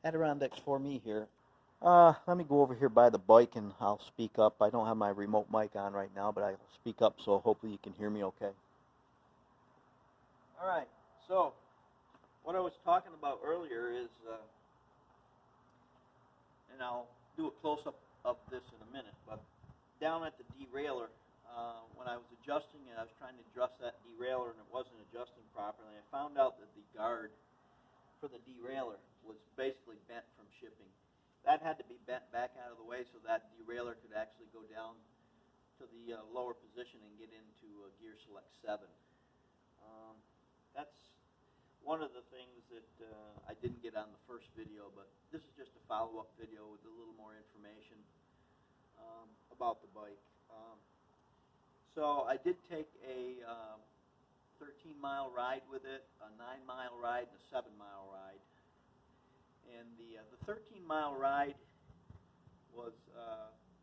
Adirondacks for me here. Let me go over here by the bike and I'll speak up. I don't have my remote mic on right now, but I'll speak up so hopefully you can hear me okay. Alright, so what I was talking about earlier is, and I'll do a close-up of this in a minute, but down at the derailleur, when I was adjusting it, I was trying to adjust that derailleur and it wasn't adjusting properly. I found out that the guard for the derailleur was basically bent from shipping. That had to be bent back out of the way so that derailleur could actually go down to the lower position and get into gear select 7. That's one of the things that I didn't get on the first video, but this is just a follow-up video with a little more information about the bike. So I did take a 13-mile ride with it, a 9-mile ride, and a 7-mile ride. And the 13-mile ride was,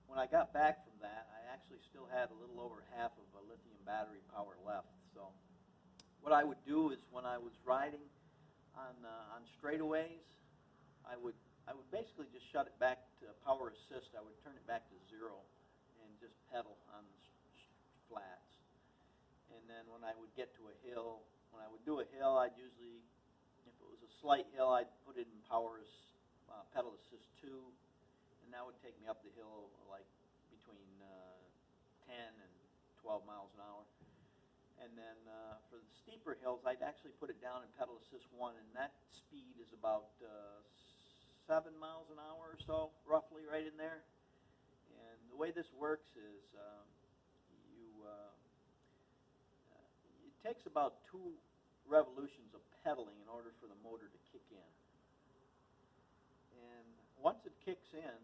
when I got back from that, I actually still had a little over half of a lithium battery power left. So what I would do is when I was riding on straightaways, I would basically just shut it back to power assist. I would turn it back to 0 and just pedal on the flats. And then when I would get to a hill, when I would do a hill, I'd usually, if it was a slight hill, I'd put it in pedal assist 2, and that would take me up the hill like between 10 and 12 miles an hour. And then for the steeper hills, I'd actually put it down in pedal assist 1, and that speed is about 7 miles an hour or so, roughly right in there. And the way this works is it takes about 2 revolutions of pedaling in order for the motor to kick in. And once it kicks in,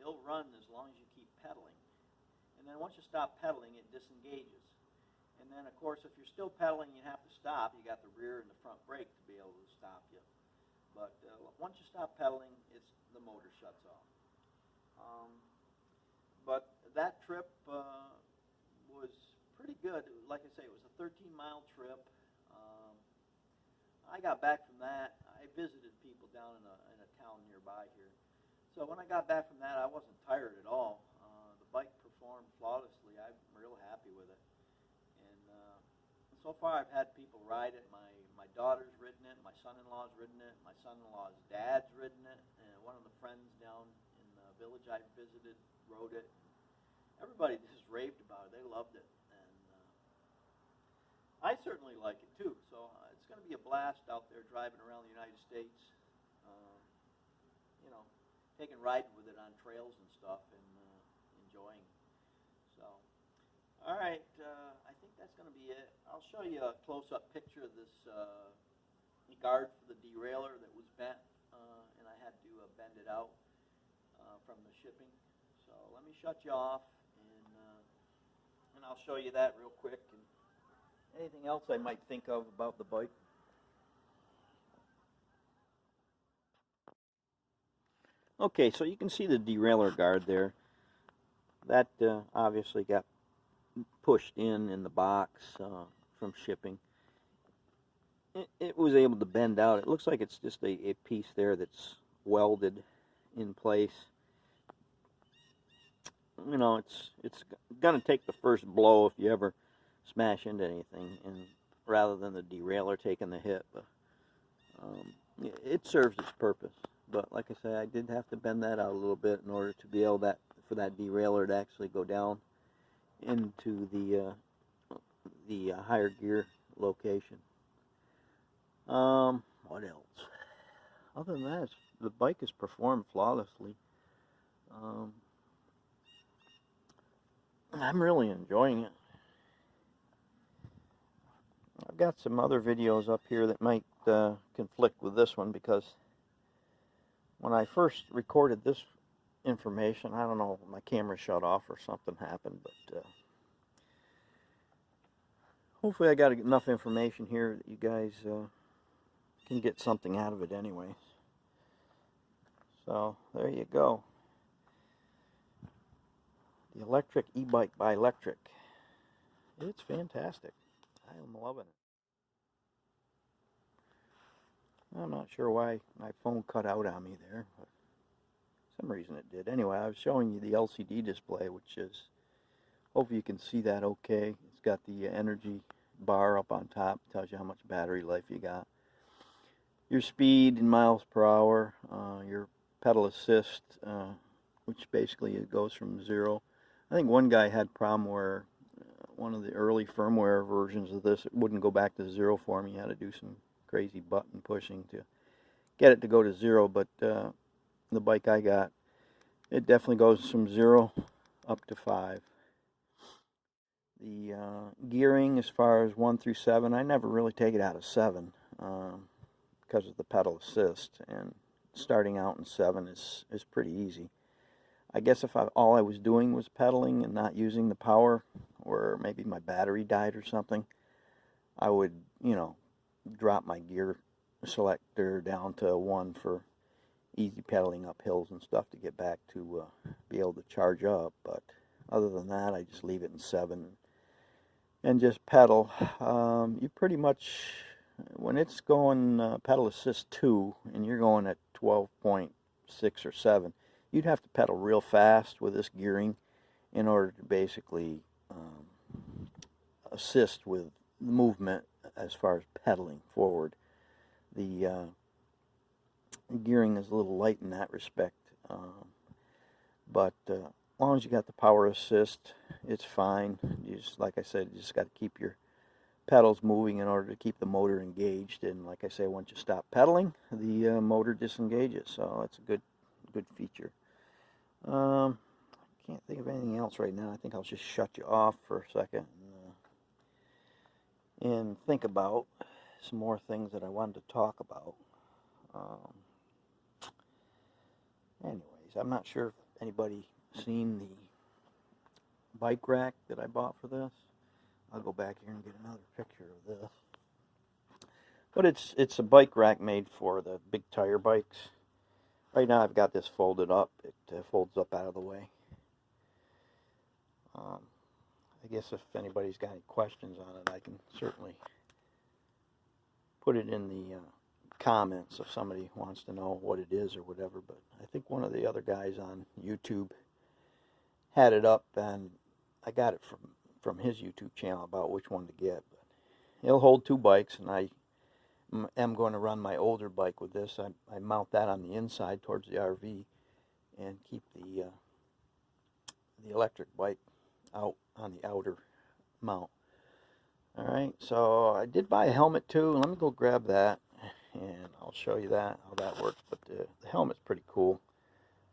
it'll run as long as you keep pedaling. And then once you stop pedaling, it disengages. And then, of course, if you're still pedaling, you have to stop. You got the rear and the front brake to be able to stop you. But once you stop pedaling, the motor shuts off. But that trip was pretty good. Like I say, it was a 13-mile trip. I got back from that. I visited people down in a town nearby here. So when I got back from that, I wasn't tired at all. The bike performed flawlessly. I'm real happy with it. And so far, I've had people ride it. My daughter's ridden it. My son-in-law's ridden it. My son-in-law's dad's ridden it. And one of the friends down in the village I visited rode it. Everybody just raved about it. They loved it. I certainly like it too, so it's going to be a blast out there driving around the United States, you know, taking riding with it on trails and stuff and enjoying. So, all right, I think that's going to be it. I'll show you a close-up picture of this guard for the derailleur that was bent, and I had to bend it out from the shipping. So let me shut you off, and I'll show you that real quick. And anything else I might think of about the bike? Okay, so you can see the derailleur guard there. That obviously got pushed in the box from shipping. It was able to bend out. It looks like it's just a piece there that's welded in place. You know, it's going to take the first blow if you ever smash into anything, and rather than the derailleur taking the hit. But it serves its purpose. But like I say, I did have to bend that out a little bit in order to be able for that derailleur to actually go down into the higher gear location. What else? Other than that, the bike has performed flawlessly. I'm really enjoying it. I've got some other videos up here that might conflict with this one, because when I first recorded this information, I don't know, my camera shut off or something happened, but hopefully I got enough information here that you guys can get something out of it anyways. So there you go. The Lectric e-bike by Lectric. It's fantastic. I am loving it. I'm not sure why my phone cut out on me there, but for some reason it did. Anyway, I was showing you the LCD display, which is, hopefully you can see that okay. It's got the energy bar up on top, tells you how much battery life you got. Your speed in miles per hour, your pedal assist, which basically it goes from 0. I think one guy had a problem where one of the early firmware versions of this, it wouldn't go back to 0 for him. He had to do some crazy button pushing to get it to go to 0, but the bike I got, it definitely goes from 0 up to 5. The gearing, as far as 1 through 7, I never really take it out of 7 because of the pedal assist, and starting out in 7 is pretty easy. I guess if all I was doing was pedaling and not using the power, or maybe my battery died or something, I would, drop my gear selector down to 1 for easy pedaling up hills and stuff to get back to be able to charge up. But other than that, I just leave it in 7 and just pedal. You pretty much, when it's going pedal assist 2 and you're going at 12.6 or 7, you'd have to pedal real fast with this gearing in order to basically assist with the movement as far as pedaling forward. The gearing is a little light in that respect, but as long as you got the power assist, it's fine. You just, like I said, you just got to keep your pedals moving in order to keep the motor engaged. And like I say, once you stop pedaling, the motor disengages. So that's a good feature. Can't think of anything else right now. I think I'll just shut you off for a second and think about some more things that I wanted to talk about. Anyways, I'm not sure if anybody seen the bike rack that I bought for this. I'll go back here and get another picture of this. But it's a bike rack made for the big tire bikes. Right now I've got this folded up. It folds up out of the way. I guess if anybody's got any questions on it, I can certainly put it in the comments if somebody wants to know what it is or whatever. But I think one of the other guys on YouTube had it up, and I got it from his YouTube channel about which one to get. But it'll hold 2 bikes, and I am going to run my older bike with this. I mount that on the inside towards the RV and keep the electric bike out on the outer mount. Alright, so I did buy a helmet too. Let me go grab that and I'll show you how that works. But the helmet's pretty cool.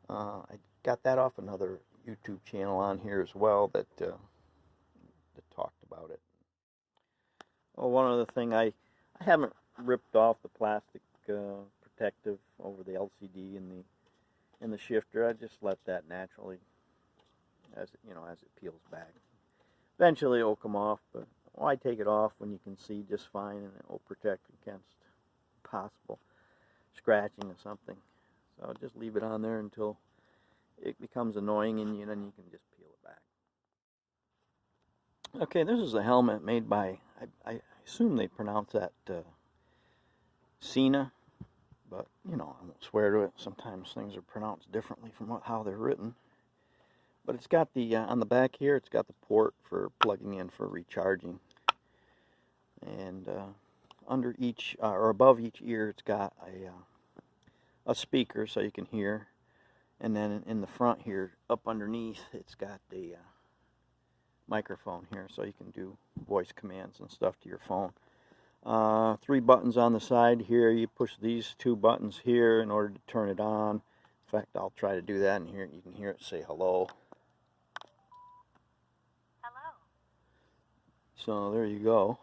I got that off another YouTube channel on here as well that talked about it. Oh, one other thing, I haven't ripped off the plastic protective over the LCD and the shifter. I just let that naturally as it peels back. Eventually it will come off, but why take it off when you can see just fine, and it will protect against possible scratching or something. So just leave it on there until it becomes annoying, and then you can just peel it back. Okay, this is a helmet made by, I assume they pronounce that Cena, but I won't swear to it. Sometimes things are pronounced differently from how they're written. But it's got the, on the back here, it's got the port for plugging in for recharging. And under each, or above each ear, it's got a speaker so you can hear. And then in the front here, up underneath, it's got the microphone here so you can do voice commands and stuff to your phone. 3 buttons on the side here. You push these 2 buttons here in order to turn it on. In fact, I'll try to do that in here. You can hear it say hello. So there you go.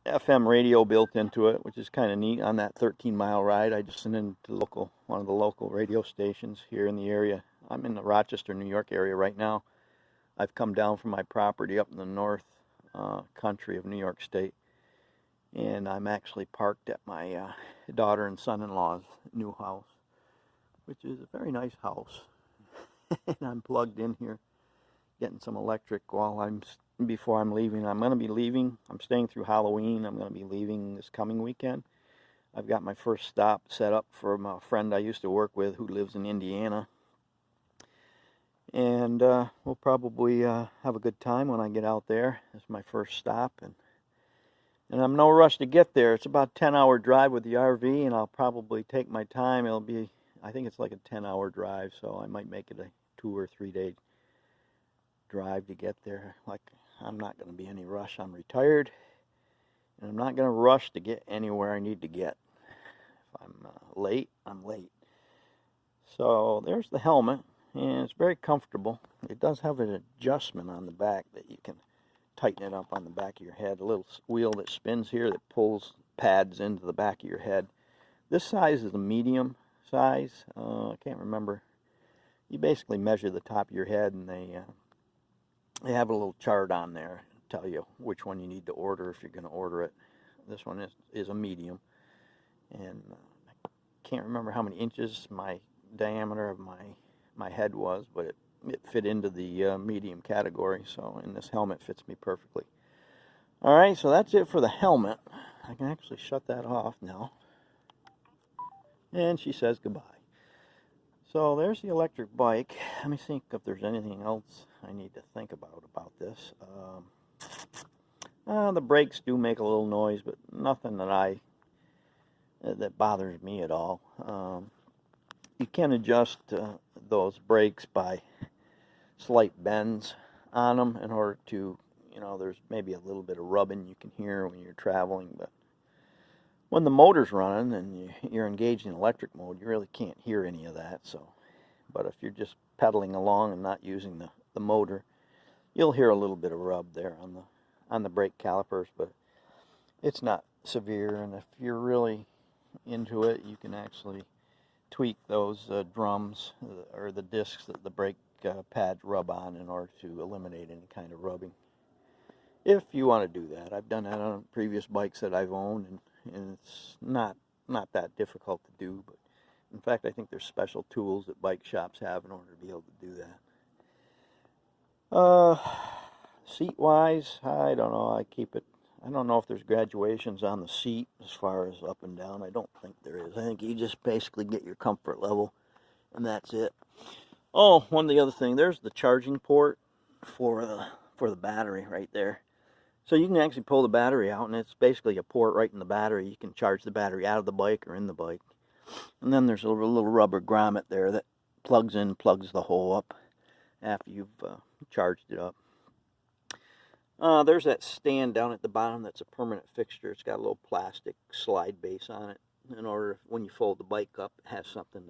FM radio built into it, which is kind of neat. On that 13-mile ride, I just sent in to one of the local radio stations here in the area. I'm in the Rochester, New York area right now. I've come down from my property up in the north country of New York State, and I'm actually parked at my daughter and son-in-law's new house, which is a very nice house. And I'm plugged in here, getting some electric before I'm leaving. I'm going to be leaving. I'm staying through Halloween. I'm going to be leaving this coming weekend. I've got my first stop set up from a friend I used to work with who lives in Indiana. And we'll probably have a good time when I get out there. It's my first stop, and I'm no rush to get there. It's about a 10-hour drive with the RV, and I'll probably take my time. It'll be, I think it's like a 10-hour drive, so I might make it a 2 or 3 day drive to get there. Like, I'm not going to be any rush. I'm retired, and I'm not going to rush to get anywhere I need to get. If I'm late, I'm late. So there's the helmet, and it's very comfortable. It does have an adjustment on the back that you can tighten it up on the back of your head. A little wheel that spins here that pulls pads into the back of your head. This size is a medium size. I can't remember. You basically measure the top of your head, and they have a little chart on there to tell you which one you need to order if you're going to order it. This one is a medium, and I can't remember how many inches my diameter of my head was, but it fit into the medium category, so, and this helmet fits me perfectly. Alright, so that's it for the helmet. I can actually shut that off now. And she says goodbye. So there's the electric bike. Let me think if there's anything else I need to think about this. The brakes do make a little noise, but nothing that bothers me at all. You can adjust those brakes by slight bends on them in order to, there's maybe a little bit of rubbing you can hear when you're traveling, but when the motor's running and you're engaged in electric mode, you really can't hear any of that. So, but if you're just pedaling along and not using the motor, you'll hear a little bit of rub there on the brake calipers, but it's not severe. And if you're really into it, you can actually tweak those drums or the discs that the brake pads rub on in order to eliminate any kind of rubbing. If you want to do that, I've done that on previous bikes that I've owned, and it's not that difficult to do. But in fact, I think there's special tools that bike shops have in order to be able to do that. Seat wise, I don't know. I don't know if there's graduations on the seat as far as up and down. I don't think there is. I think you just basically get your comfort level, and that's it. Oh, one of the other thing, there's the charging port for the battery right there. So you can actually pull the battery out, and it's basically a port right in the battery. You can charge the battery out of the bike or in the bike. And then there's a little rubber grommet there that plugs the hole up after you've charged it up. There's that stand down at the bottom that's a permanent fixture. It's got a little plastic slide base on it in order, when you fold the bike up, it has something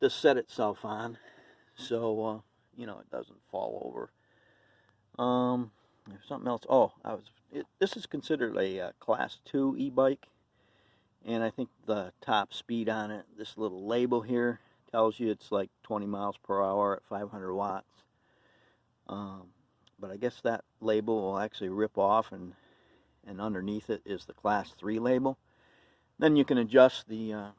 to set itself on, so it doesn't fall over. There's something else. Oh, this is considered a Class 2 e-bike, and I think the top speed on it, this little label here, tells you it's like 20 miles per hour at 500 watts. But I guess that label will actually rip off, and underneath it is the Class 3 label. Then you can adjust the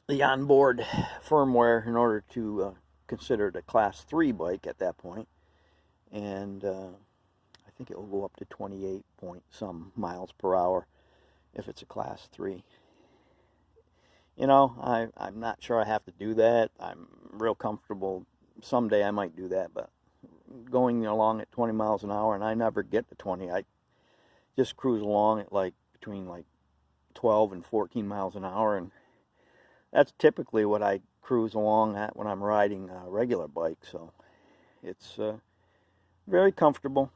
onboard firmware in order to consider it a Class 3 bike at that point. And I think it will go up to 28 point some miles per hour if it's a Class 3. I'm not sure I have to do that. I'm real comfortable. Someday I might do that, but going along at 20 miles an hour, and I never get to 20. I just cruise along at between 12 and 14 miles an hour, and that's typically what I cruise along at when I'm riding a regular bike. So it's very comfortable.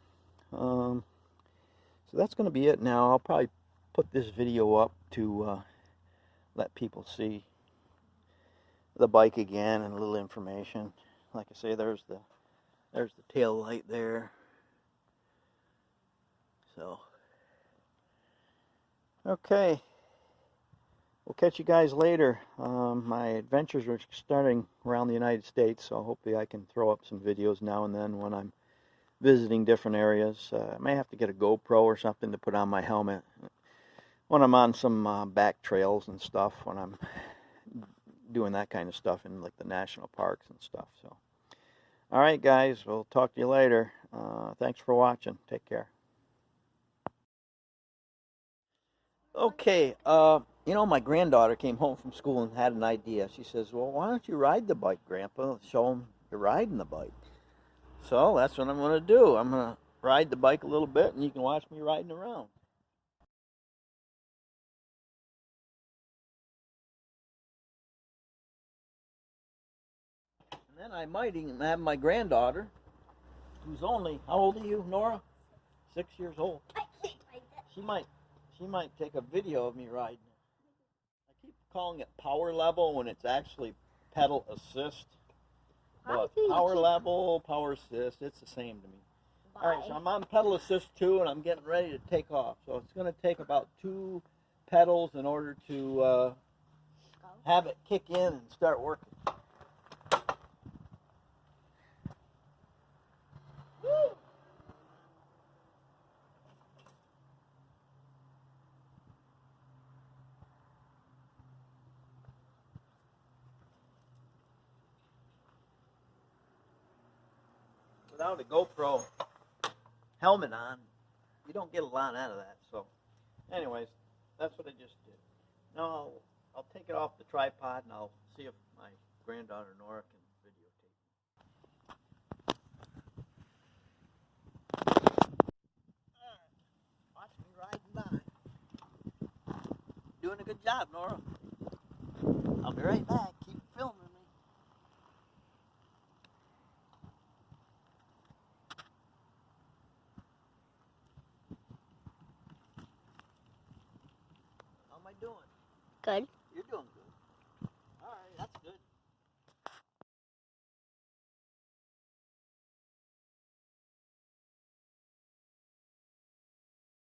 So that's going to be it now. I'll probably put this video up to let people see the bike again and a little information. Like I say, there's the tail light there. So, okay, we'll catch you guys later. My adventures are starting around the United States, so hopefully I can throw up some videos now and then when I'm visiting different areas. I may have to get a GoPro or something to put on my helmet when I'm on some back trails and stuff, when I'm doing that kind of stuff in like the national parks and stuff. So, all right, guys, we'll talk to you later. Thanks for watching. Take care. Okay, you know, my granddaughter came home from school and had an idea. She says, well, why don't you ride the bike, Grandpa? Show them you're riding the bike. So that's what I'm going to do. I'm going to ride the bike a little bit, and you can watch me riding around. And then I might even have my granddaughter, who's only, how old are you, Nora? 6 years old. She might take a video of me riding. I keep calling it power level when it's actually pedal assist. But power level, power assist, it's the same to me. All right, so I'm on pedal assist 2, and I'm getting ready to take off. So it's going to take about 2 pedals in order to have it kick in and start working. Without a GoPro helmet on, you don't get a lot out of that. So, anyways, that's what I just did. Now I'll take it off the tripod and I'll see if my granddaughter Nora can videotape. Watch me riding by. Doing a good job, Nora. I'll be right back. Keep filming me. How am I doing? Good. You're doing good.